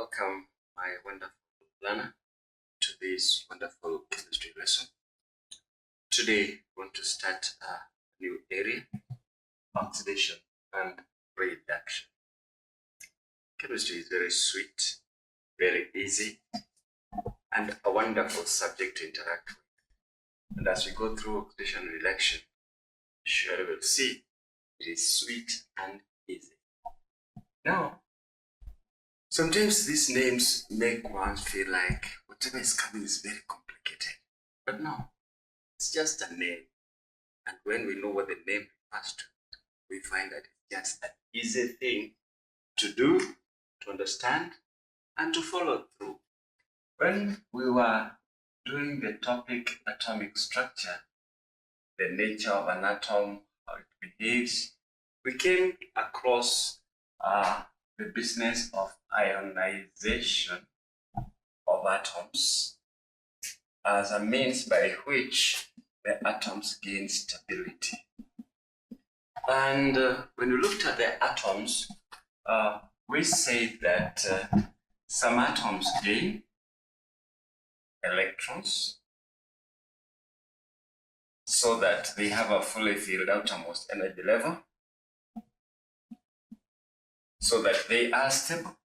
Welcome, my wonderful learner, to this wonderful chemistry lesson. Today, we want to start a new area, oxidation and reduction. Chemistry is very sweet, very easy, and a wonderful subject to interact with. And as we go through oxidation and reduction, sure you will see it is sweet and easy. Now, sometimes these names make one feel like whatever is coming is very complicated. But no, it's just a name. And when we know what the name refers to, we find that it's just an easy thing to do, to understand, and to follow through. When we were doing the topic atomic structure, the nature of an atom, how it behaves, we came across the business of ionization of atoms as a means by which the atoms gain stability. And when we looked at the atoms, we said that some atoms gain electrons so that they have a fully filled outermost energy level, so that they are stable.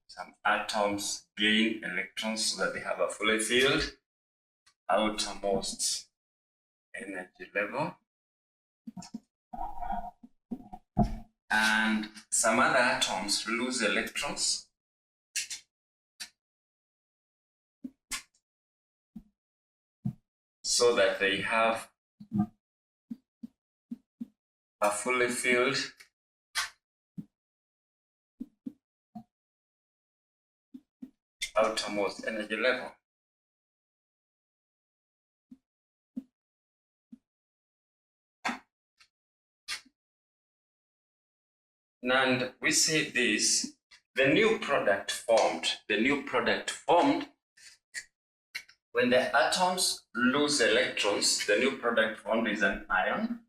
Some atoms gain electrons so that they have a fully filled outermost energy level. And some other atoms lose electrons so that they have a fully filled outermost energy level. And we say this, the new product formed when the atoms lose electrons, the new product formed is an ion.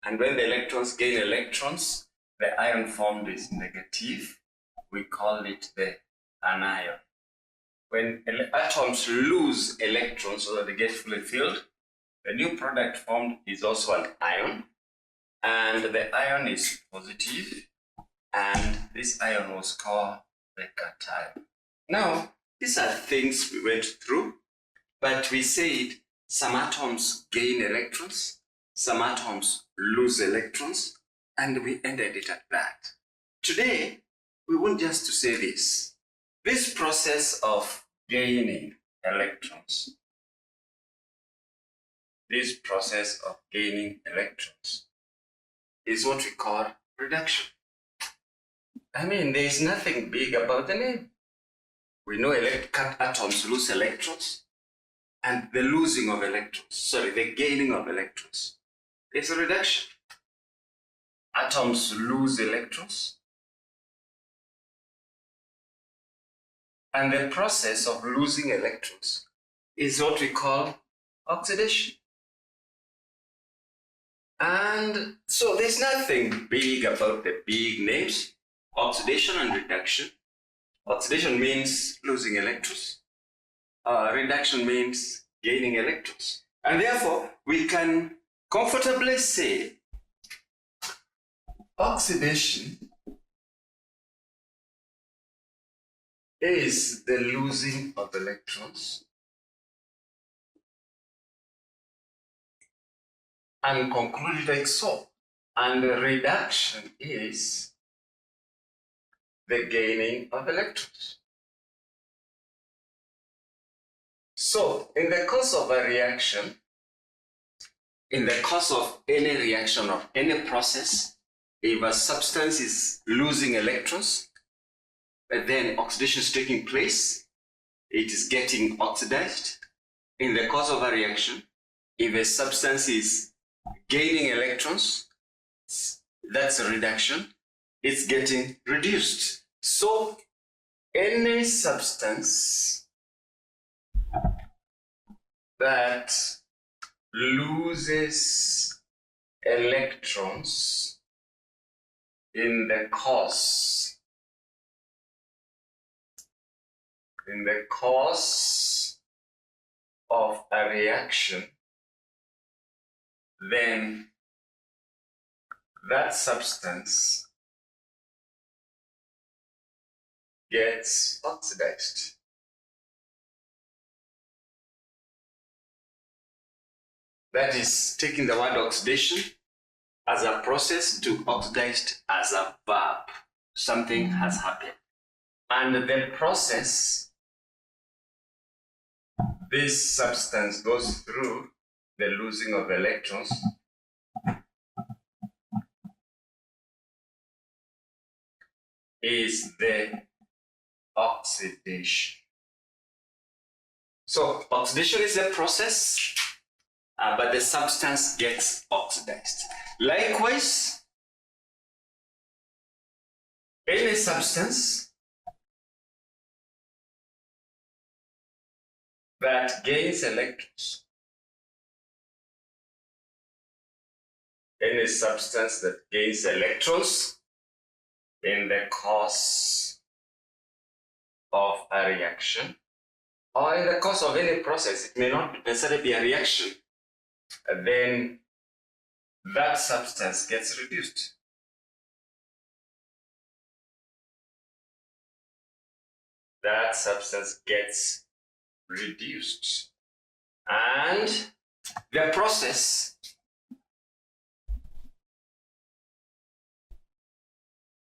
And when the electrons gain electrons, the ion formed is negative. We call it the anion. When atoms lose electrons so that they get fully filled, the new product formed is also an ion. And the ion is positive, and this ion was called the cation. Now, these are things we went through, but we said some atoms gain electrons, some atoms lose electrons, and we ended it at that. Today, we want just to say this. This process of gaining electrons, is what we call reduction. I mean, there is nothing big about the name. We know atoms lose electrons, and the gaining of electrons is a reduction. Atoms lose electrons, and the process of losing electrons is what we call oxidation. And so there's nothing big about the big names, oxidation and reduction. Oxidation means losing electrons. Reduction means gaining electrons. And therefore, we can comfortably say oxidation is the losing of electrons, and conclude like so. And reduction is the gaining of electrons. So, in the course of a reaction, in the course of any reaction of any process, if a substance is losing electrons, but then oxidation is taking place, it is getting oxidized. In the course of a reaction, if a substance is gaining electrons, that's a reduction, it's getting reduced. So, any substance that loses electrons in the course in the course of a reaction, then that substance gets oxidized. That is taking the word oxidation as a process to oxidized as a verb. Something has happened. And the process this substance goes through the losing of electrons is the oxidation. So oxidation is a process, but the substance gets oxidized. Likewise, any substance that gains electrons, any substance that gains electrons in the course of a reaction, or in the course of any process, it may not necessarily be a reaction, then that substance gets reduced. That substance gets reduced. And the process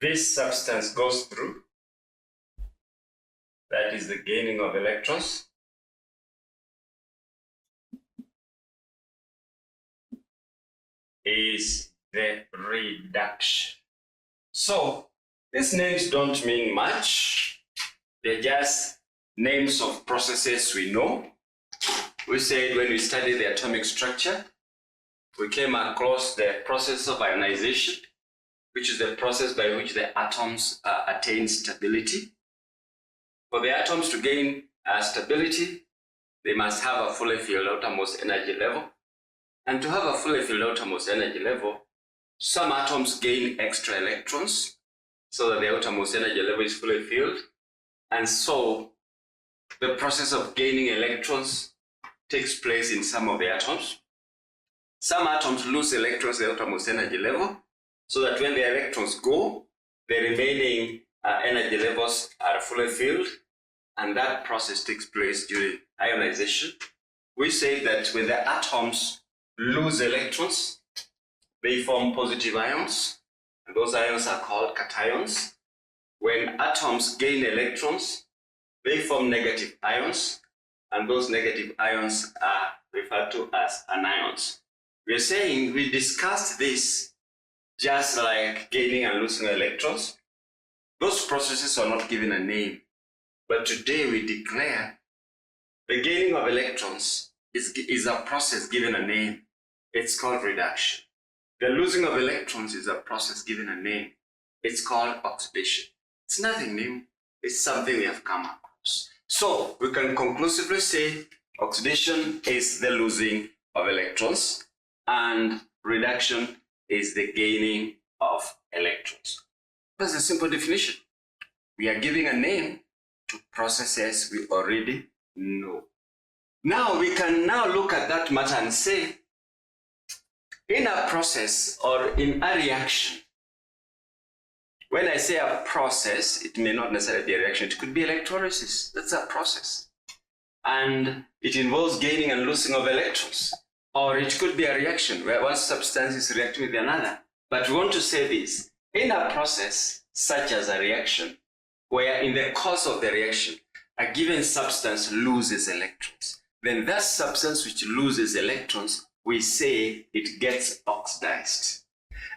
this substance goes through, that is the gaining of electrons, is the reduction. So these names don't mean much. They're just names of processes we know. We said when we studied the atomic structure, we came across the process of ionization, which is the process by which the atoms attain stability. For the atoms to gain stability, they must have a fully filled outermost energy level. And to have a fully filled outermost energy level, some atoms gain extra electrons so that the outermost energy level is fully filled. And so the process of gaining electrons takes place in some of the atoms. Some atoms lose electrons at the outermost energy level, so that when the electrons go, the remaining energy levels are fully filled, and that process takes place during ionization. We say that when the atoms lose electrons, they form positive ions, and those ions are called cations. When atoms gain electrons, they form negative ions, and those negative ions are referred to as anions. We're saying we discussed this just like gaining and losing electrons. Those processes are not given a name, but today we declare the gaining of electrons is a process given a name. It's called reduction. The losing of electrons is a process given a name. It's called oxidation. It's nothing new. It's something we have come across. So we can conclusively say oxidation is the losing of electrons and reduction is the gaining of electrons. That's a simple definition. We are giving a name to processes we already know. Now we can now look at that matter and say, in a process or in a reaction, when I say a process, it may not necessarily be a reaction. It could be electrolysis. That's a process. And it involves gaining and losing of electrons. Or it could be a reaction where one substance is reacting with another. But we want to say this, in a process such as a reaction, where in the course of the reaction, a given substance loses electrons, then that substance which loses electrons, we say it gets oxidized.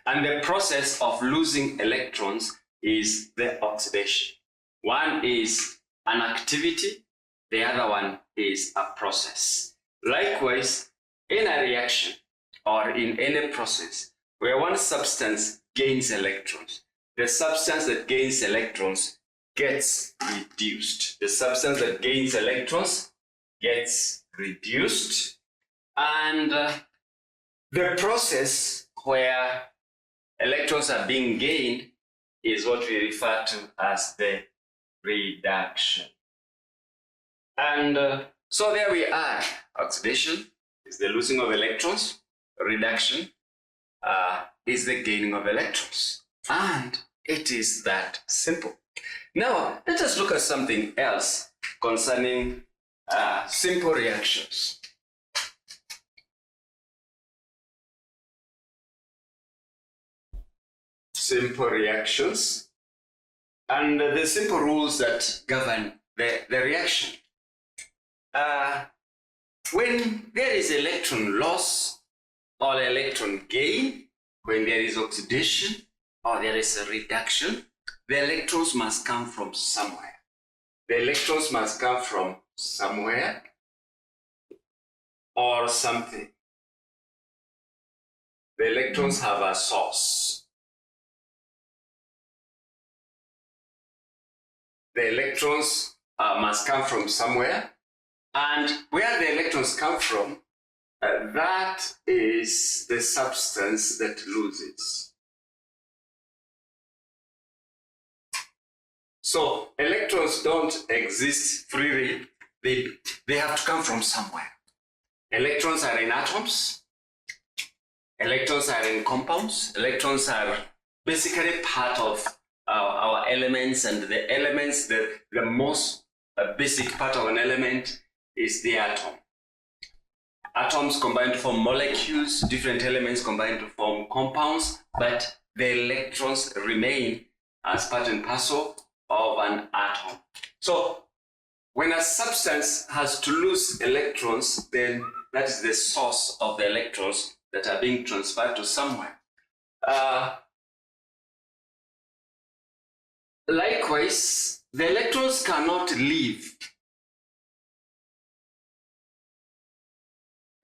And the process of losing electrons is the oxidation. One is an activity, the other one is a process. Likewise, in a reaction or in any process where one substance gains electrons, the substance that gains electrons gets reduced. The substance that gains electrons gets reduced. And the process where electrons are being gained is what we refer to as the reduction. And so there we are. Oxidation is the losing of electrons. Reduction is the gaining of electrons. And it is that simple. Now, let us look at something else concerning simple reactions. Simple reactions and the simple rules that govern the reaction. When there is electron loss or electron gain, when there is oxidation or there is a reduction, the electrons must come from somewhere. The electrons must come from somewhere or something. The electrons have a source. The electrons must come from somewhere, and where the electrons come from, that is the substance that loses. So electrons don't exist freely. They have to come from somewhere. Electrons are in atoms. Electrons are in compounds. Electrons are basically part of our elements, and the elements, the most basic part of an element is the atom. Atoms combine to form molecules, different elements combine to form compounds, but the electrons remain as part and parcel of an atom. So when a substance has to lose electrons, then that is the source of the electrons that are being transferred to somewhere. Likewise, the electrons cannot leave.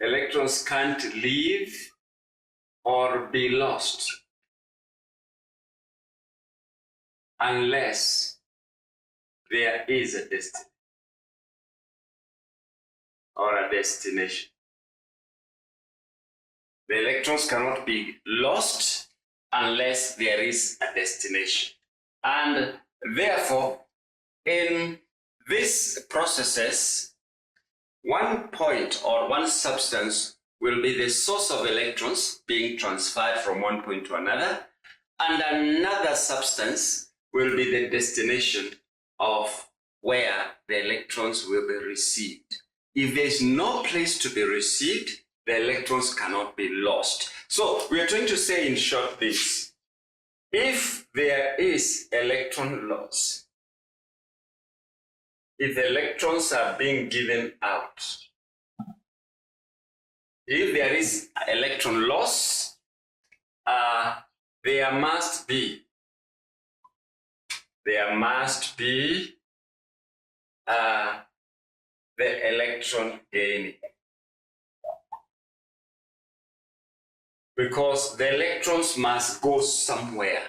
Electrons can't leave or be lost unless there is a destiny or a destination. The electrons cannot be lost unless there is a destination. And therefore, in these processes, one point or one substance will be the source of electrons being transferred from one point to another, and another substance will be the destination of where the electrons will be received. If there's no place to be received, the electrons cannot be lost. So we are trying to say in short this: if there is electron loss, if the electrons are being given out, if there is electron loss, there must be the electron gaining. Because the electrons must go somewhere.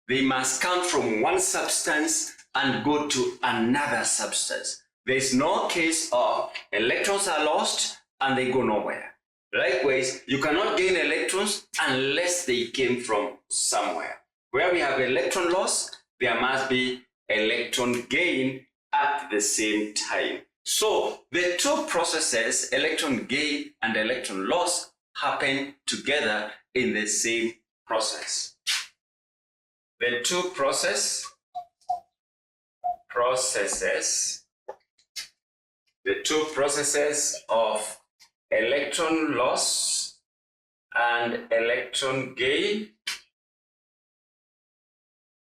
They must come from one substance and go to another substance. There's no case of electrons are lost and they go nowhere. Likewise, you cannot gain electrons unless they came from somewhere. Where we have electron loss, there must be electron gain at the same time. So the two processes, electron gain and electron loss, happen together in the same process. The two processes, the two processes of electron loss and electron gain,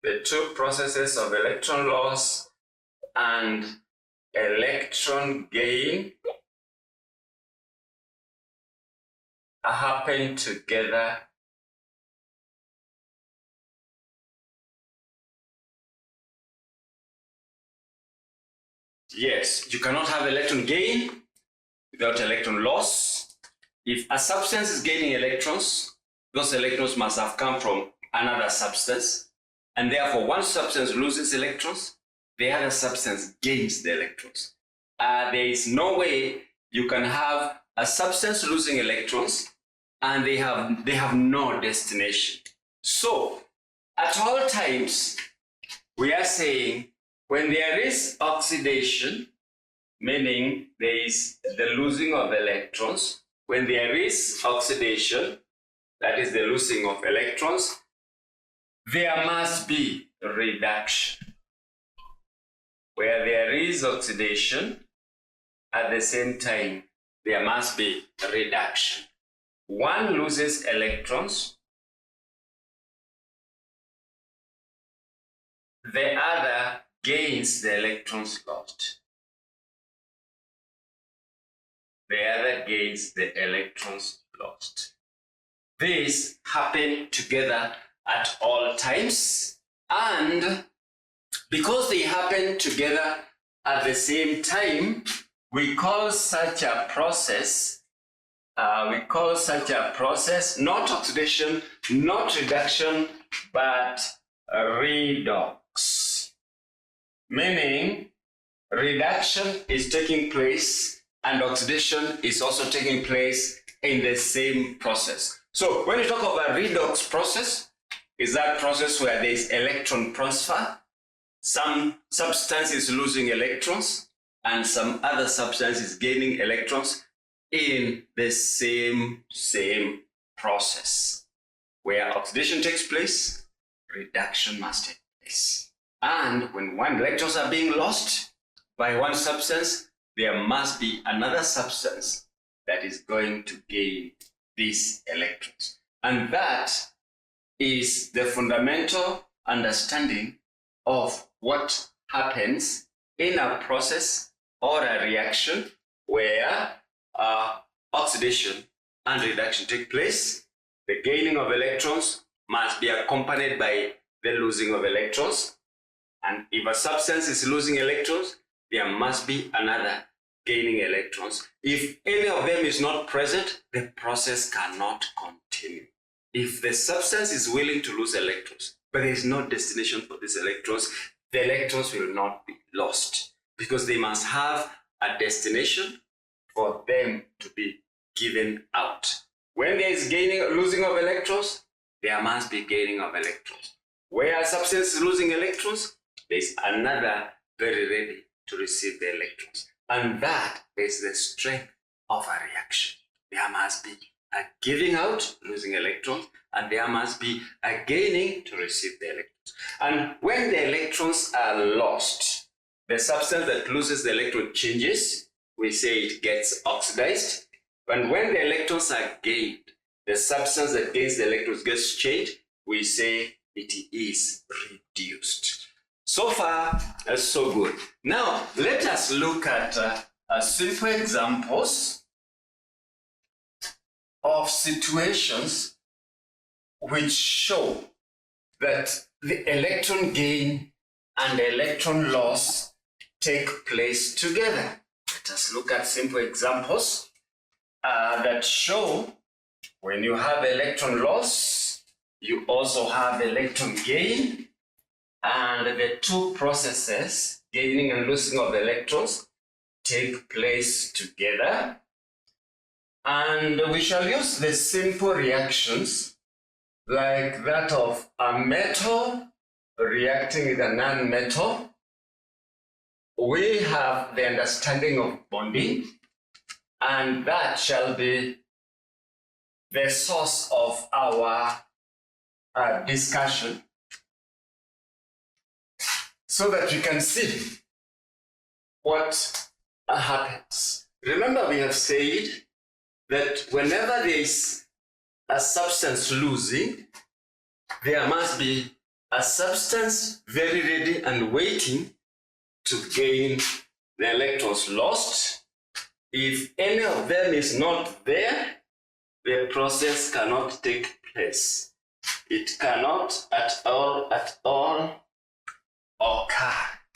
the two processes of electron loss and electron gain happen together Yes, you cannot have electron gain without electron loss. If a substance is gaining electrons, those electrons must have come from another substance, and therefore one substance loses electrons, the other substance gains the electrons. There is no way you can have a substance losing electrons and they have no destination. So at all times, we are saying when there is oxidation meaning there is the losing of electrons. When there is oxidation, that is the losing of electrons, there must be reduction. Where there is oxidation, at the same time, there must be reduction. One loses electrons, the other gains the electrons lost. The other gains the electrons lost. These happen together at all times, and because they happen together at the same time, we call such a process not oxidation, not reduction, but redox. Meaning, reduction is taking place and oxidation is also taking place in the same process. So when you talk about a redox process, is that process where there is electron transfer, some substance is losing electrons and some other substance is gaining electrons in the same process. Where oxidation takes place, reduction must take place. And when one electrons are being lost by one substance, there must be another substance that is going to gain these electrons. And that is the fundamental understanding of what happens in a process or a reaction where oxidation and reduction take place. The gaining of electrons must be accompanied by the losing of electrons. And if a substance is losing electrons, there must be another gaining electrons. If any of them is not present, the process cannot continue. If the substance is willing to lose electrons, but there is no destination for these electrons, the electrons will not be lost because they must have a destination for them to be given out. When there is losing of electrons, there must be gaining of electrons. Where a substance is losing electrons, there is another very ready to receive the electrons. And that is the strength of a reaction. There must be a giving out, losing electrons, and there must be a gaining to receive the electrons. And when the electrons are lost, the substance that loses the electron changes. We say it gets oxidized. And when the electrons are gained, the substance that gains the electrons gets changed. We say it is reduced. So far, so good. Now, let us look at simple examples of situations which show that the electron gain and the electron loss take place together. Let us look at simple examples that show when you have electron loss, you also have electron gain, and the two processes, gaining and losing of electrons, take place together. And we shall use the simple reactions like that of a metal reacting with a non-metal. We have the understanding of bonding, and that shall be the source of our discussion, so that you can see what happens. Remember, we have said that whenever there is a substance losing, there must be a substance very ready and waiting to gain the electrons lost. If any of them is not there, the process cannot take place. It cannot at all occur.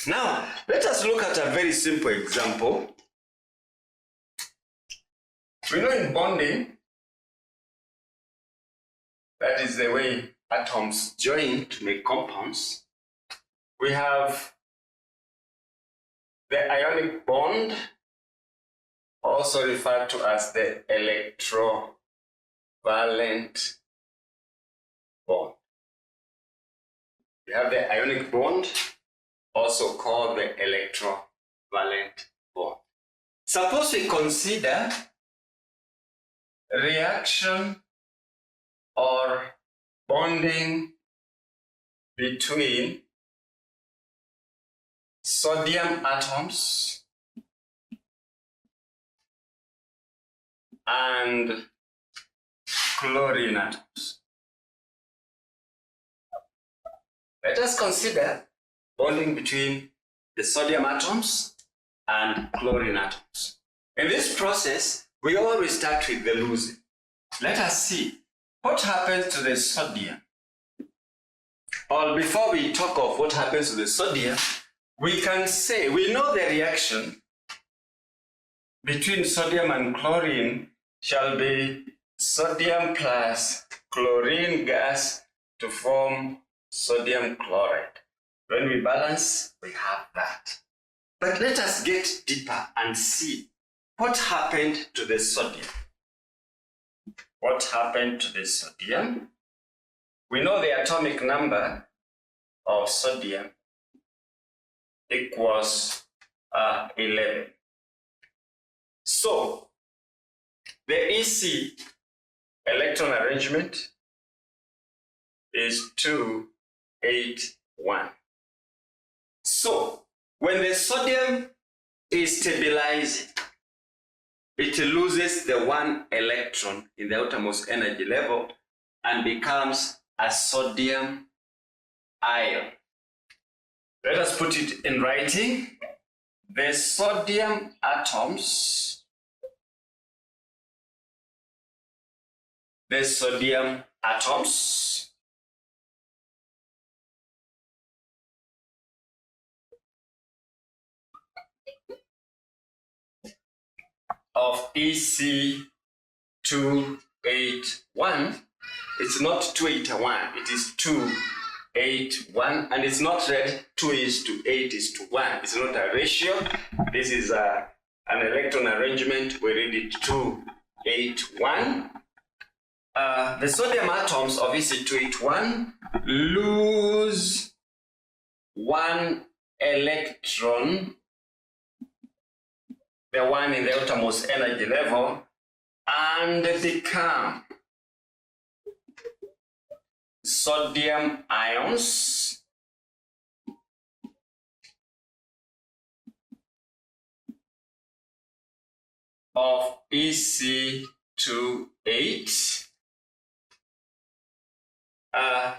Now, let us look at a very simple example. We know in bonding, that is the way atoms join to make compounds. We have the ionic bond, also referred to as the electrovalent bond. We have the ionic bond, also called the electrovalent bond. Suppose we consider reaction or bonding between sodium atoms and chlorine atoms. Let us consider bonding between the sodium atoms and chlorine atoms. In this process, we always start with the losing. Let us see what happens to the sodium. Or before we talk of what happens to the sodium, we can say, we know the reaction between sodium and chlorine shall be sodium plus chlorine gas to form sodium chloride. When we balance, we have that. But let us get deeper and see what happened to the sodium. What happened to the sodium? We know the atomic number of sodium equals 11. So, the EC electron arrangement is 281. So, when the sodium is stabilizing, it loses the 1 electron in the outermost energy level and becomes a sodium ion. Let us put it in writing. The sodium atoms of EC281, it's not 281, it is 281, and it's not read 2:8:1. It's not a ratio. This is an electron arrangement. We read it 281. The sodium atoms of EC281 lose 1 electron, the one in the outermost energy level, and become sodium ions of EC28,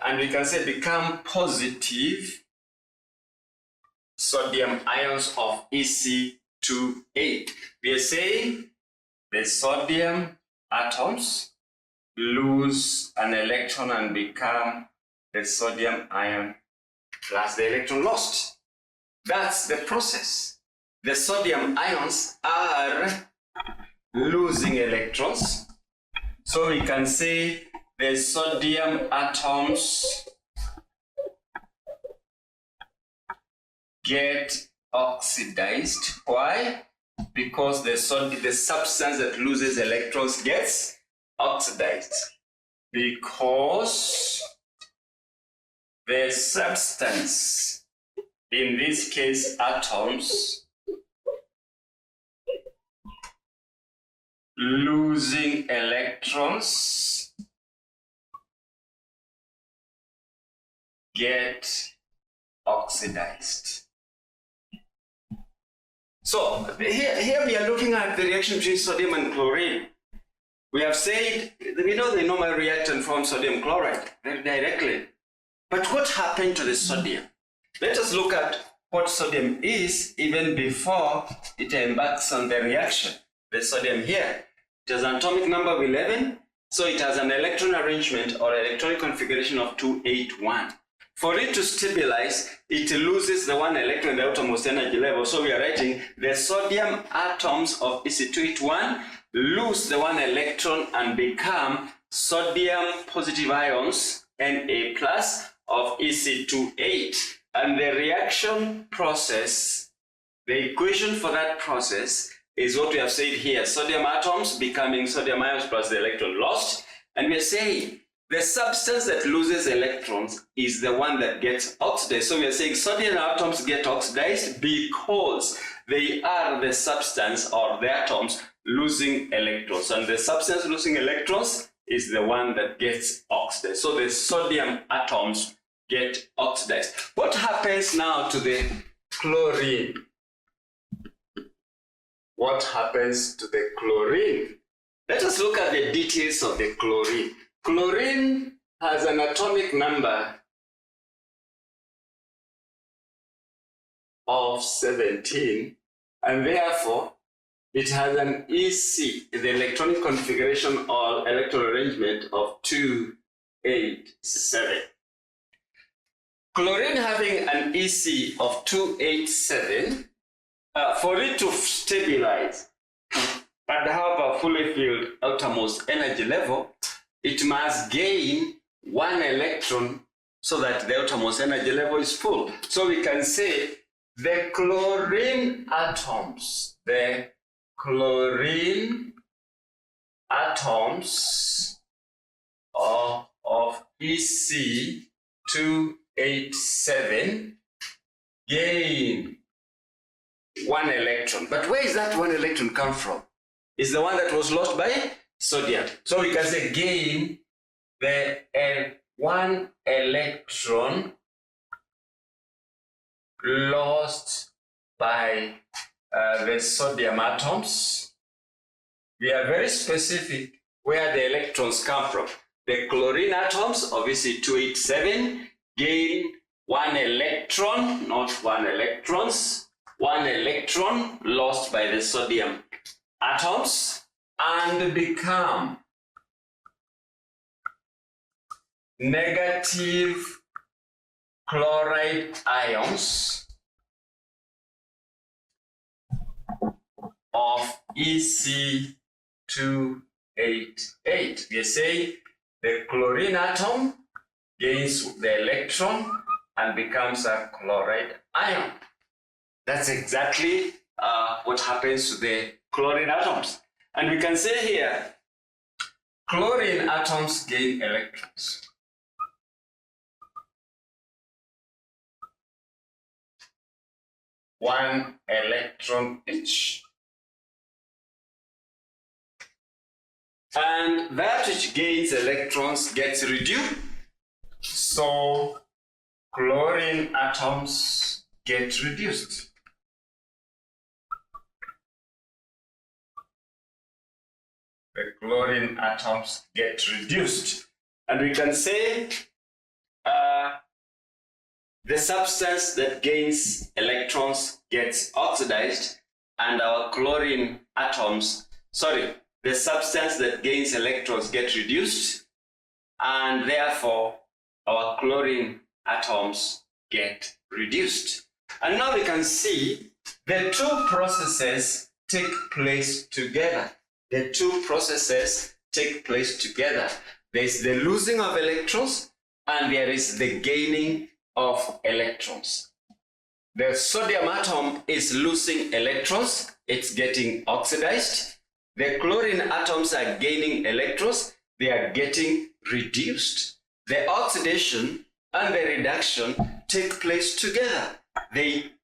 and we can say become positive sodium ions of EC28. We are saying the sodium atoms lose an electron and become the sodium ion plus the electron lost. That's the process. The sodium ions are losing electrons. So we can say the sodium atoms get oxidized. Why? Because the substance that loses electrons gets oxidized. Because the substance, in this case atoms, losing electrons get oxidized. So here we are looking at the reaction between sodium and chlorine. We have said, we know the normal reactant forms sodium chloride very directly. But what happened to the sodium? Let us look at what sodium is even before it embarks on the reaction. The sodium here, it has an atomic number of 11, so it has an electron arrangement or electronic configuration of 281. For it to stabilize, it loses the 1 electron in the outermost energy level. So we are writing the sodium atoms of EC281 lose the 1 electron and become sodium positive ions, Na plus, of EC28. And the reaction process, the equation for that process is what we have said here. Sodium atoms becoming sodium ions plus the electron lost. And we are saying the substance that loses electrons is the one that gets oxidized. So we are saying sodium atoms get oxidized because they are the substance or the atoms losing electrons. And the substance losing electrons is the one that gets oxidized. So the sodium atoms get oxidized. What happens now to the chlorine? What happens to the chlorine? Let us look at the details of the chlorine. Chlorine has an atomic number of 17, and therefore it has an EC, the electronic configuration or electron arrangement of 287. Chlorine having an EC of 287, for it to stabilize and have a fully filled outermost energy level, it must gain one electron so that the outermost energy level is full. So we can say the chlorine atoms of EC 287 gain one electron. But where is that one electron come from? It's the one that was lost by sodium. So we can say gain the one electron lost by the sodium atoms. We are very specific where the electrons come from. The chlorine atoms, obviously 287, gain one electron, not one electrons, one electron lost by the sodium atoms and become negative chloride ions of EC288. We say the chlorine atom gains the electron and becomes a chloride ion. That's exactly what happens to the chlorine atoms. And we can say here, chlorine atoms gain electrons. One electron each. And that which gains electrons gets reduced. So chlorine atoms get reduced. The chlorine atoms get reduced. And we can say the substance that gains electrons gets oxidized, and our chlorine atoms, the substance that gains electrons get reduced, and therefore our chlorine atoms get reduced. And now we can see the two processes take place together. The two processes take place together. There is the losing of electrons and there is the gaining of electrons. The sodium atom is losing electrons, it's getting oxidized. The chlorine atoms are gaining electrons, they are getting reduced. The oxidation and the reduction take place together.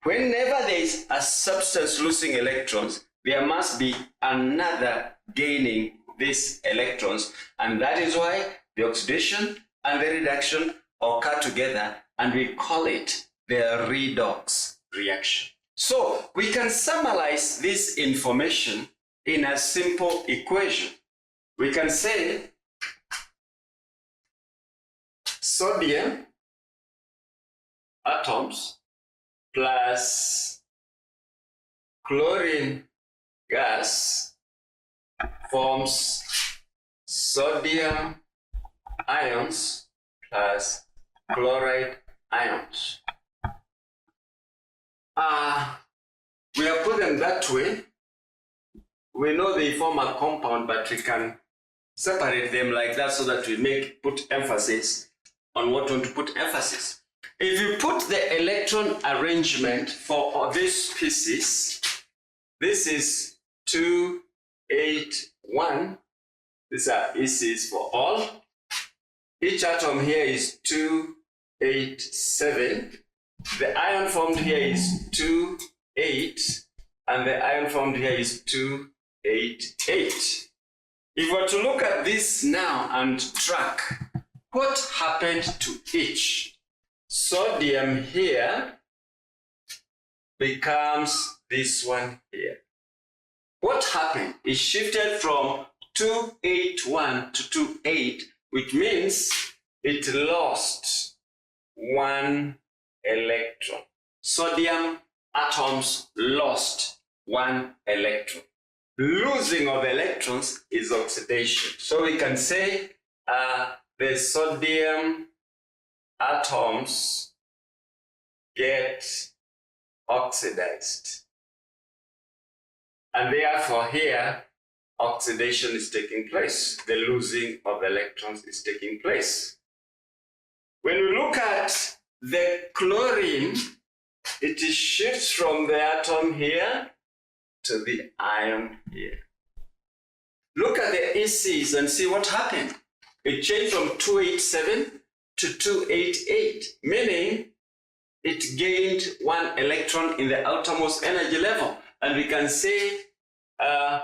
Whenever there is a substance losing electrons, there must be another gaining these electrons, and that is why the oxidation and the reduction occur together, and we call it the redox reaction. So we can summarize this information in a simple equation. We can say sodium atoms plus chlorine gas forms sodium ions plus chloride ions. We have put them that way. We know they form a compound, but we can separate them like that so that we put emphasis on what we want to put emphasis. If you put the electron arrangement for these species, this is 2, 8, 1. These are ECs for all. each atom here is 287. The ion formed here is 28, and the ion formed here is 288. If we were to look at this now and track what happened to each, sodium here becomes this one here. What happened? It shifted from 281 to 28, which means it lost one electron. Sodium atoms lost one electron. Losing of electrons is oxidation. So we can say the sodium atoms get oxidized. And therefore here, oxidation is taking place. The losing of electrons is taking place. When we look at the chlorine, it shifts from the atom here to the ion here. Look at the ECs and see what happened. It changed from 287 to 288, meaning it gained one electron in the outermost energy level. And we can say the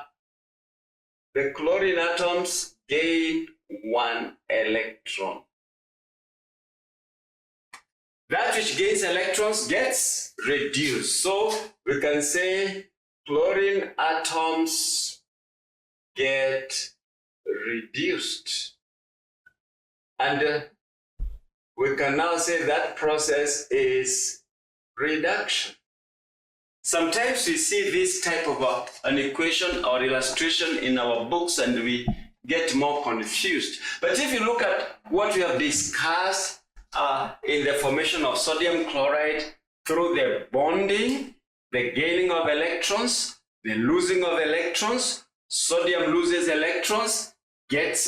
chlorine atoms gain one electron. That which gains electrons gets reduced. So we can say chlorine atoms get reduced. And we can now say that process is reduction. Sometimes we see this type of an equation or illustration in our books and we get more confused. But if you look at what we have discussed in the formation of sodium chloride through the bonding, the gaining of electrons, the losing of electrons, sodium loses electrons, gets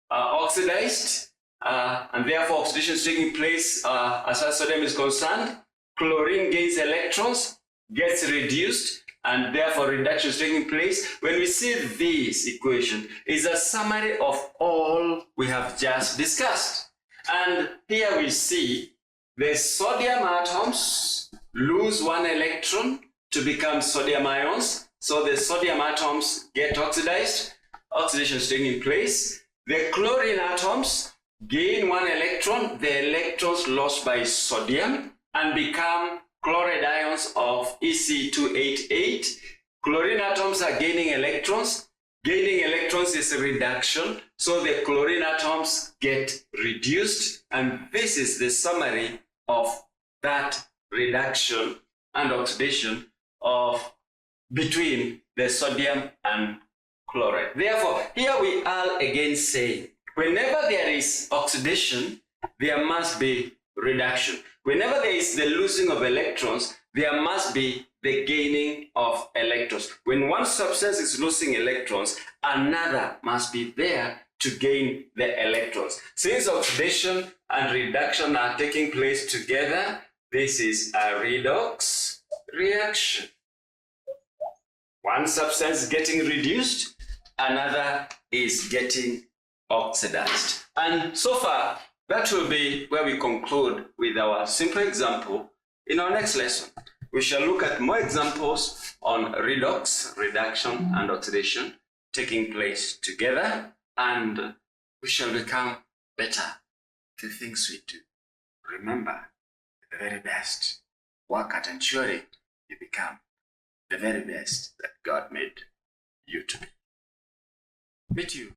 oxidized, and therefore oxidation is taking place as far as sodium is concerned. Chlorine gains electrons, gets reduced, and therefore reduction is taking place. When we see this equation, is a summary of all we have just discussed. And here we see the sodium atoms lose one electron to become sodium ions. So the sodium atoms get oxidized. Oxidation is taking place. The chlorine atoms gain one electron. The electrons lost by sodium and become chloride ions of Ec288. Chlorine atoms are gaining electrons. Gaining electrons is a reduction, so the chlorine atoms get reduced, and this is the summary of that reduction and oxidation of between the sodium and chloride. Therefore, here we are again saying, whenever there is oxidation, there must be reduction. Whenever there is the losing of electrons, there must be the gaining of electrons. When one substance is losing electrons, another must be there to gain the electrons. Since oxidation and reduction are taking place together, this is a redox reaction. One substance is getting reduced, another is getting oxidized. And so far, that will be where we conclude with our simple example. In our next lesson, we shall look at more examples on redox, reduction, and oxidation taking place together, and we shall become better at the things we do. Remember, the very best. Work at ensuring you become the very best that God made you to be. Meet you